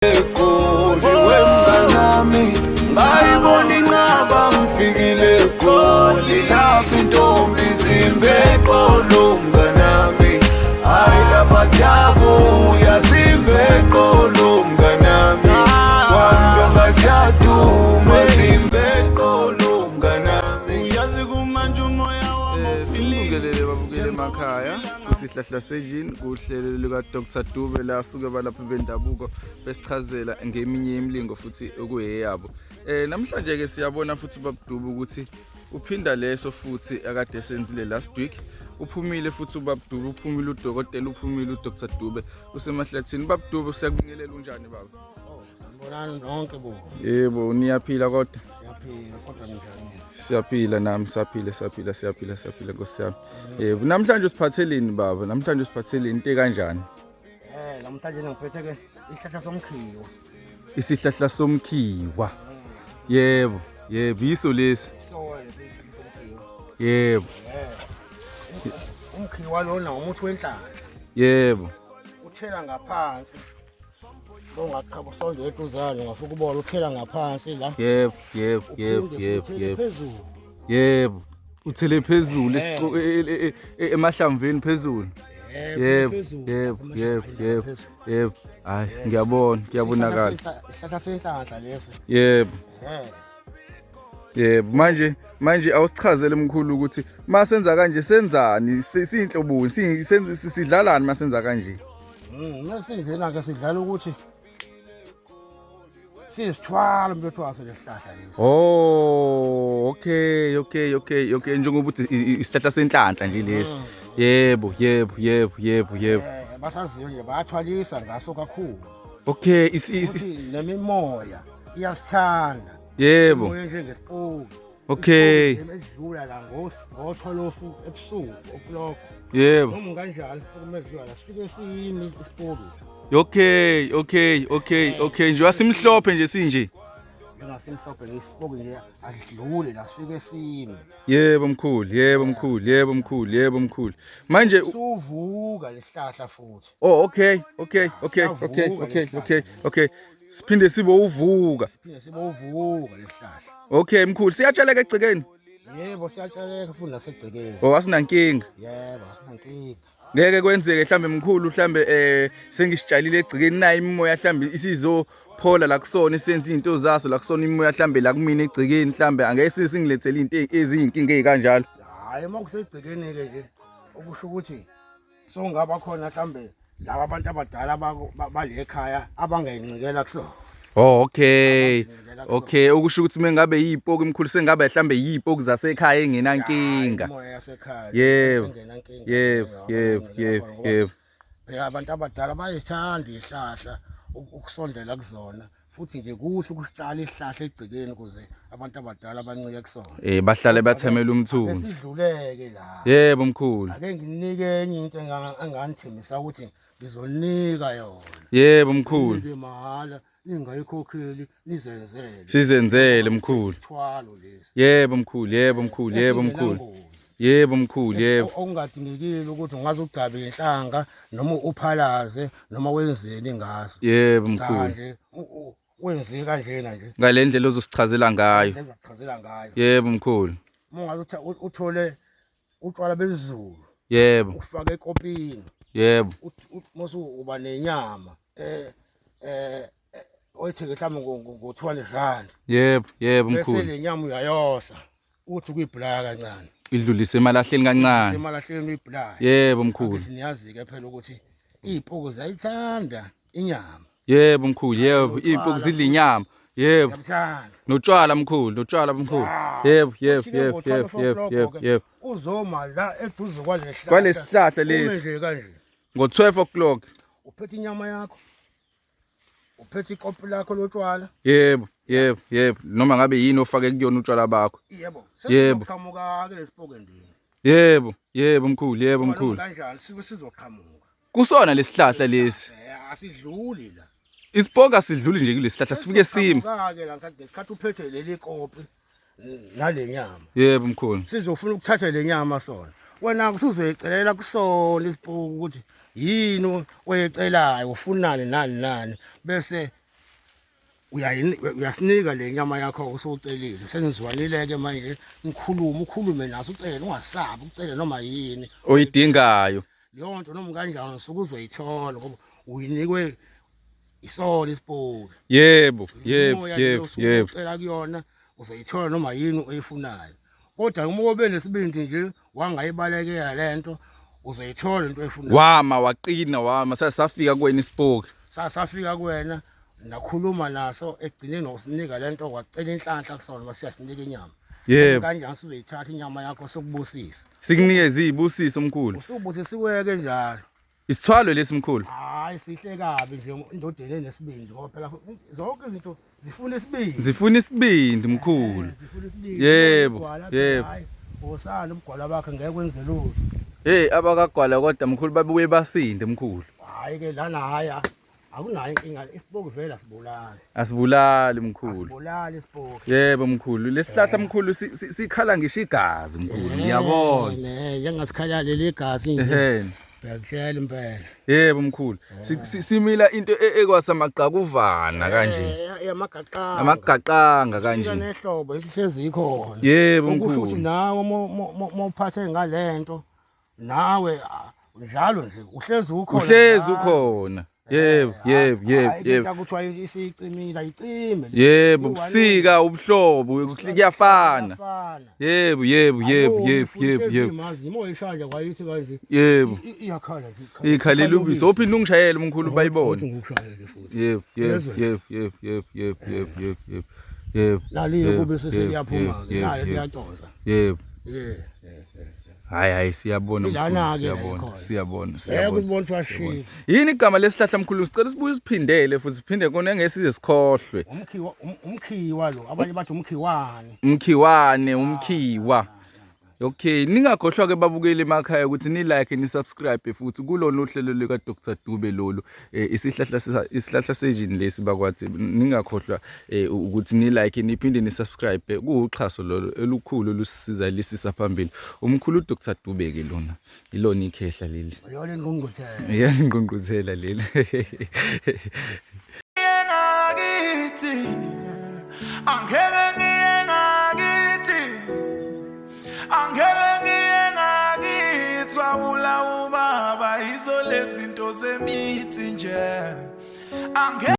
Egoli wemnganami ngayibona inqaba ngifikile egoli lapha intombi zimbeqolo mnganami hayi lapha siyabuya zimbeqolo mnganami kwandonga siyaduma zimbeqolo mnganami uyazi kumanje umoya wami Silungelele babukele emakhaya kusihlahla sejini kuhlelo lika Dr Dube la suke balapha bendabuko besichazela ngeminye imilingo futhi okuyeyabo. Namhlanje ke siyabona futhi ubabDube ukuthi uphinda leso futhi akade senzile last week. Uphumile futhi ubabDube, uphumile udokotela, uphumile uDr Dube usemahlathini. Babdube siyakubingelela unjani baba? Sanibonani nonke bo. Yebo niyaphila kodwa? Siyaphila kodwa njani? Siyaphila nami siyaphila Nkosi yami. Yebo namhlanje usiphatheleni baba? Namhlanje usiphatheleni into kanjani? Namhlanje ngiphethe ke isihlahla somkhiwa. Isihlahla somkhiwa. Yebo yiso lesi. Yebo. Umkhiwa lona umuthi wenhlanga. Yebo. Uthela ngaphansi. Ongaqhaba sonke eduzane ngafuna ukubona uthela ngaphansi la. Yebo. Yebo. Uthele phezulu emahlamveni phezulu. Yebo. Hayi ngiyabonakala. Isihlahla senhlanga lesi. Yebo. Yebo manje awusichazele mkhulu ukuthi masenza kanje senzani siyinhlobuni sidlalani masenza kanje. Mase ngena ke sidlala ukuthi isithwalo mfethu wase lesihlahla lesi. Oh okay njengoba uthi isihlahla senhlanhla nje lesi. Yebo. Basaziyo nje bayathwalisa ngaso kakhulu. Okay nemimoya iyasithanda. Yebo. Moya njengesipoki. Okay. Emedlula la ngothwalofu ebusuku okuloko. Yebo. Noma kanjalo isipoki medlula la sifike siyini isipoki. Okay nje wasimhlophe nje sinje. Ngasimhlophe ngisipoki nje adlule la sifike siyini. Yebo mkhulu. Manje uvuka lesihlahla futhi. Oh okay. Siphinde sibe uvuka. Lesihlahla. Okay mkhulu siyatsheleka egcikeni. Yebo siyatsheleka futhi nasegcikeni. Oh asinankinga. Yebo asinankinga. Ngeke kwenzeke mhlambe mkhulu mhlambe sengisitshalile egcikeni nayi imimoya mhlambe isizophola la kusona isenze izinto zaso la kusona imimoya mhlambe la kumina egcikeni mhlambe angeke singilethele izinto eziyinkinga ezikanjalo. Hayi makusegcikeni ke nje okusho ukuthi songaba khona mhlambe laba abantu abadala balekhaya abangayincikela kusona. Oh okay okusho ukuthi mengabe yipoki mkhulu sengabe mhlambe yipoki zasekhaya engenankinga. Imoya yasekhaya Yebo. Phela abantu abadala bayithanda ihlahla ukusondela kuzona futhi nje kuhle ukusitshala isihlahla egcikeni kuze abantu abadala bancike kusona. Bahlale bathemela umthunzi. Sidluleke la. Yebo mkhulu. Ake nginike enye into enganithembisa ukuthi ngizonika yona. Yebo mkhulu. Ngike mahala ningayikhokheli nizenzele. Sizenzele mkhulu. Isithwalo lesi. Yebo mkhulu. Okungadingekile ukuthi ungaze ugcabe inhlanga noma uphalaze noma wenzeni ngaso. Yebo mkhulu. Wenze kanjena nje. Ngale ndlela ozosichazela ngayo. Yebo mkhulu. Mungathi uthole utshwala bezulu. Yebo. Ufake ekopini. Yebo. Mosu uba nenyama oyitheke mhlawumbe ngo-200 rand. Yebo mkhulu. Bese le nyama uyayosa uthi kuyiblaya kancane. Idlulise emalahleni kancane. Emalahleni uyiblaya. Yebo mkhulu. Siyazi ke phela ukuthi izipoki zayithanda inyama. Yebo mkhulu, izipoki zidla inyama. Yebo. Notshwala mkhulu. Yebo. Uzoma la eduze kwalesihlahla lesi. Nje kanje. Ngo 12 o'clock. Uphethe inyama yakho. Uphethe ikopi lakho lotshwala. Yebo. Noma ngabe yini ofake kuyona utshwala bakho. Yebo. Sizoqhamuka ke lesipoke ndini. Yebo mkhulu. Kanjani sizoqhamuka. Kusona lesihlahla lesi. Asidluli la. Isipoka asidluli nje kulesihlahla sifike sima. Ke la ngesikhathi uphethe leli kopi nale nyama. Yebo mkhulu. Sizofuna ukuthatha le nyama sona. Wena usuzoyicelela kusona isipoki ukuthi yini oyecelayo ufunani nani bese uyasinika le nyama yakho usucelile senizwanile-ke manje ukhulume naso ucele ungasabi ucele noma yini oyidingayo leyo nto noma kanjani usuke uzoyithola ngoba uyinikwe isona isipoki yebo ucela kuyona uzoyithola noma yini oyifunayo kodwa uma ube nesibindi nje wangayibalekela lento uzoyithola into oyifunayo waqina sasafika kuwena isipoki safika kuwena nakhuluma naso egcineni ngosinika lento kwacela inhlanhla kusona masiyasinika inyama yebo kanjani sizoyithatha inyama yakho sokubusisa sikunikeze izibusiso omkhulu usubuse siweke njalo isithwalo lesimkhulu hayi sihle kabi nje indodeni enesibindi ngoba phela zonke izinto zifuna isibindi mkhulu yebo osana umgwala bakhe ngeke kwenze lutho abakagwala kodwa mkhulu babuye basinde mkhulu hayi ke lana haya akunayo inkinga isipoki vela asibulali mkhulu asibulali isipoki yebo mkhulu lesihlahla mkhulu sikhala ngisho igazi mkhulu ngiyabona njengasikhala legazi nje bekuhlela impela yebo mkhulu simila into ekwasamagqakuvana kanje amagaqanga kanje nehlobo ihlezi ikhona yebo mkhulu ukusho ukuthi nawe mawuphathe ngalento nawe njalo nje uhlezi ukhona yebo kuthiwa isicimile ayicime yebo ubusika ubuhlobo kuyafana yebo imoya ishaya kwayithi kanje yebo iyakhala ikhalela ubisi ophinde ungishayele mkhulu bayibone yebo naliye kube sesiyaphuma nalo liyaconza yebo hayi siyabona yini igama lesihlahla mkhulu sicela sibuye siphindele futhi siphinde kona ngesize sikhohlwe umkhiwa lo abanye bathi umkhiwa okay ningakhohlwa ke babukeli emakhaya ukuthi ni like ni subscribe futhi kulona uhlelo lika Dr Dube lolu isihlahla sejini lesi bakwathi ningakhohlwa ukuthi ni like niphinde ni subscribe kuuxhaso lolu elukhulu lusisiza lisisa phambili umkhulu Dr Dube ke lona ilona ikhehla leli yona ingqungquthela ingqungquthela leli angeke ngiye ngakithi kwabula ubaba izo lezinto zemithi nje